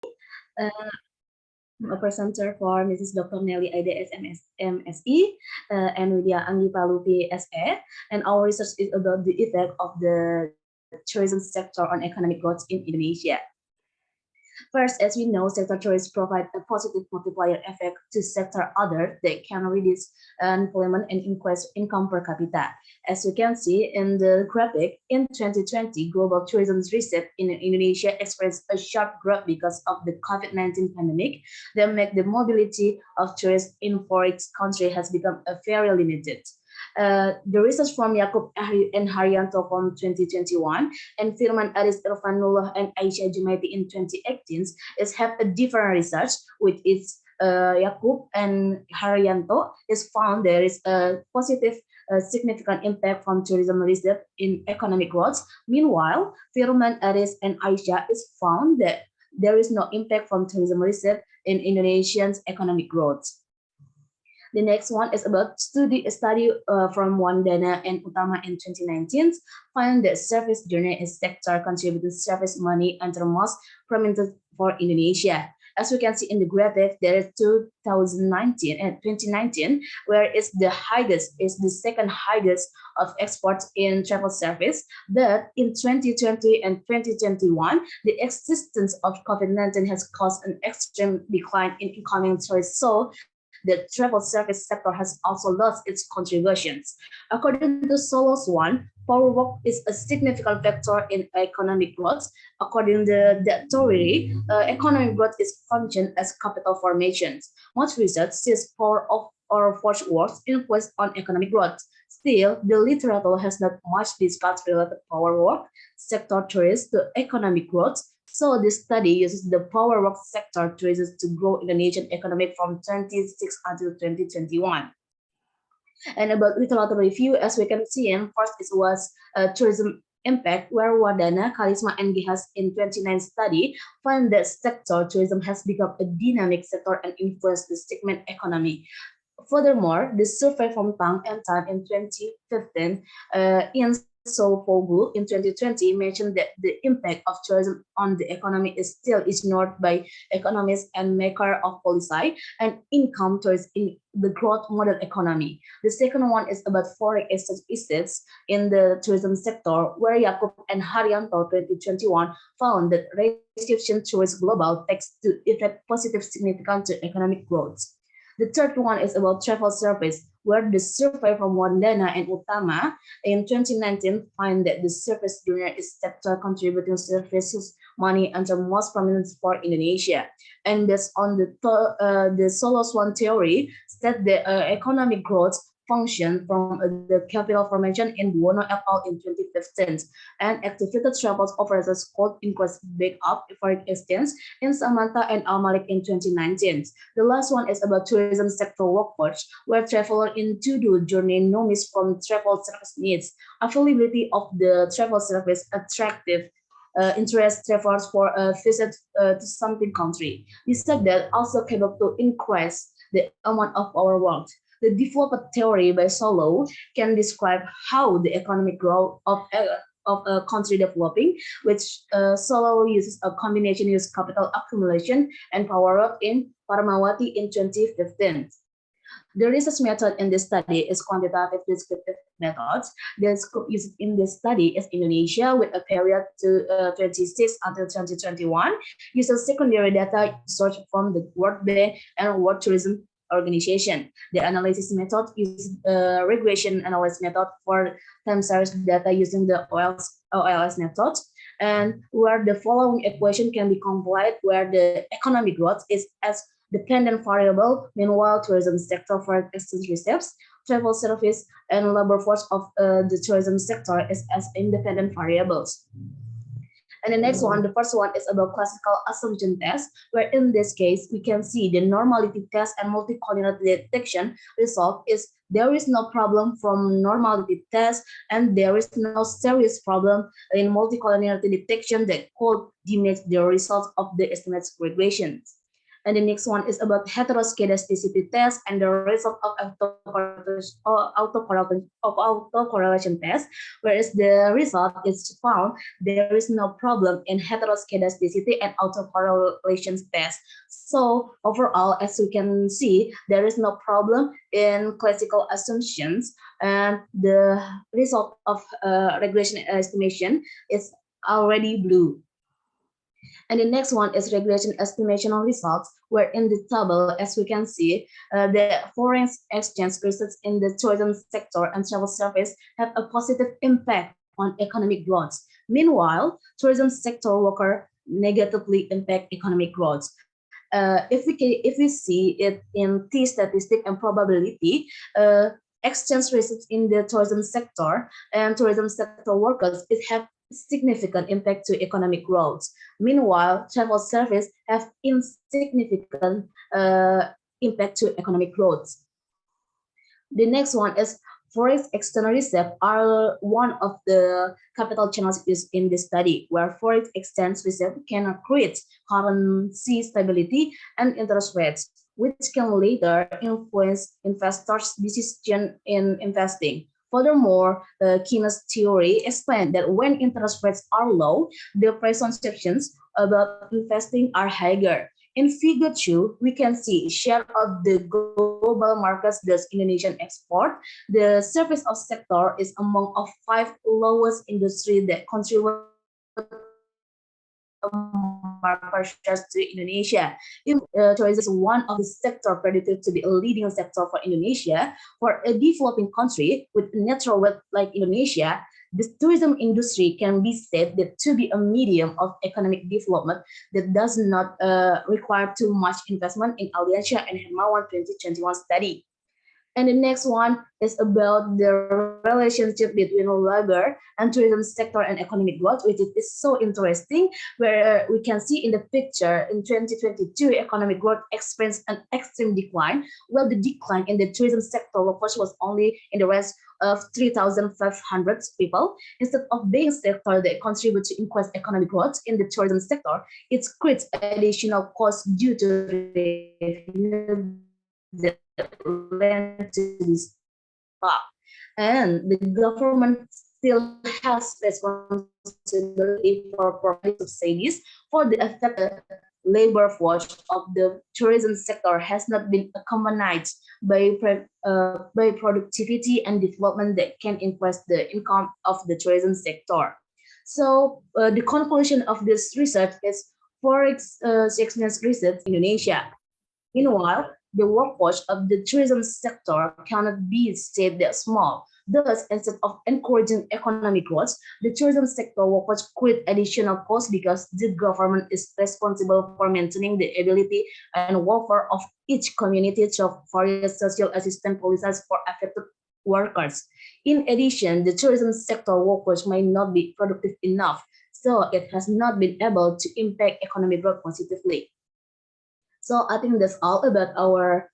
Uh, I'm a presenter for Mrs. Dr. Nelly IDS MSE and Widya Anggipalu PSE, and our research is about the effect of the tourism sector on economic growth in Indonesia. First, as we know, sector tourists provide a positive multiplier effect to sector others that can reduce unemployment and increase income per capita. As you can see in the graphic, in 2020, global tourism receipt in Indonesia experienced a sharp growth because of the COVID-19 pandemic that made the mobility of tourists in foreign country has become very limited. The research from Yakub and Haryanto from 2021 and Firman Aris Irfanullah and Aisyah Jumaiti in 2018 is have a different research with its Yakub and Haryanto is found there is a positive significant impact from tourism research in economic growth. Meanwhile, Firman Aris and Aisyah is found that there is no impact from tourism research in Indonesia's economic growth. The next one is about a study from Wandana and Utama in 2019 found that service journalist sector contributed service money under most prominent for Indonesia. As we can see in the graphic, there is 2019 and 2019, where is the second highest of exports in travel service. But in 2020 and 2021, the existence of COVID-19 has caused an extreme decline in incoming tourists. So the travel service sector has also lost its contributions. According to Solos 1, power work is a significant factor in economic growth. According to that theory, economic growth is functioned as capital formations. Much research sees power of or force works influence on economic growth. Still, the literature has not much discussed related power work sector theories to economic growth. So this study uses the power work sector theories to grow Indonesian economy from 26 until 2021. And about literature review, as we can see, and first it was tourism impact, where Wadana, Karisma, and Gihas in 29 study found that sector tourism has become a dynamic sector and influenced the segment economy. Furthermore, the survey from Tang and Tan in 2015 in Sofoglu in 2020 mentioned that the impact of tourism on the economy is still ignored by economists and maker of policy and income tourists in the growth model economy. The second one is about foreign exchange assets in the tourism sector, where Yakub and Haryanto 2021 found that restriction towards global tax to effect positive significant to economic growth. The third one is about travel service, where the survey from Wandana and Utama in 2019 find that the service journalist sector contributing services money under most prominent for Indonesia. And based on the Solos One theory, that the economic growth function from the capital formation in Buono et al. In 2015, and activated travel operators called increase back up for exchange in Samantha and Al Malik in 2019. The last one is about tourism sector workforce, where traveler in to-do journey notice from travel service needs, availability of the travel service attractive interest travelers for a visit to something country. This said that also capable to increase the amount of our work. The developed theory by Solo can describe how the economic growth of a country developing, which Solo uses a combination use capital accumulation and power up in Paramawati in 2015. The research method in this study is quantitative descriptive methods. The scope used in this study is Indonesia with a period to 26 until 2021, uses secondary data sourced from the World Bank and World Tourism Organization. The analysis method uses regression analysis method for time series data using the OLS method, and where the following equation can be complied, where the economic growth is as dependent variable, meanwhile tourism sector for exchange receipts, travel service, and labor force of the tourism sector is as independent variables. And the next one, the first one is about classical assumption test, where in this case, we can see the normality test and multicollinearity detection result is there is no problem from normality test, and there is no serious problem in multicollinearity detection that could diminish the results of the estimates regressions. And the next one is about heteroscedasticity test and the result of autocorrelation test, whereas the result is found there is no problem in heteroscedasticity and autocorrelation test. So overall, as you can see, there is no problem in classical assumptions, and the result of regression estimation is already blue. And the next one is regression estimation results, where in the table, as we can see, the foreign exchange research in the tourism sector and travel service have a positive impact on economic growth. Meanwhile, tourism sector worker negatively impact economic growth. If we see it in T statistic and probability, exchange research in the tourism sector and tourism sector workers, it have significant impact to economic growth. Meanwhile, travel service have insignificant impact to economic growth. The next one is forex external reserve are one of the capital channels used in this study, where forex exchange reserve can create currency stability and interest rates, which can later influence investors' decision in investing. Furthermore, Keynes theory explained that when interest rates are low, the preconceptions about investing are higher. In figure 2, we can see share of the global markets does Indonesian export. The service of sector is among of 5 lowest industry that contribute market shares to Indonesia. Tourism is one of the sector predicted to be a leading sector for Indonesia. For a developing country with natural wealth like Indonesia, the tourism industry can be said that to be a medium of economic development that does not require too much investment in Aliansia and Hermawan 2021 study. And the next one is about the relationship between labor and tourism sector and economic growth, which is so interesting, where we can see in the picture in 2022, economic growth experienced an extreme decline, while the decline in the tourism sector workforce was only in the range of 3,500 people. Instead of being a sector that contributes to increase economic growth in the tourism sector, it creates additional costs due to revenue that lend to this stock. And the government still has responsibility for providing subsidies for the affected labor force of the tourism sector has not been accompanied by productivity and development that can increase the income of the tourism sector. So the conclusion of this research is forex exchange research in Indonesia. Meanwhile, the workforce of the tourism sector cannot be said that small. Thus, instead of encouraging economic growth, the tourism sector workforce create additional costs because the government is responsible for maintaining the ability and welfare of each community through various social assistance policies for affected workers. In addition, the tourism sector workforce may not be productive enough, so it has not been able to impact economic growth positively. So I think that's all about our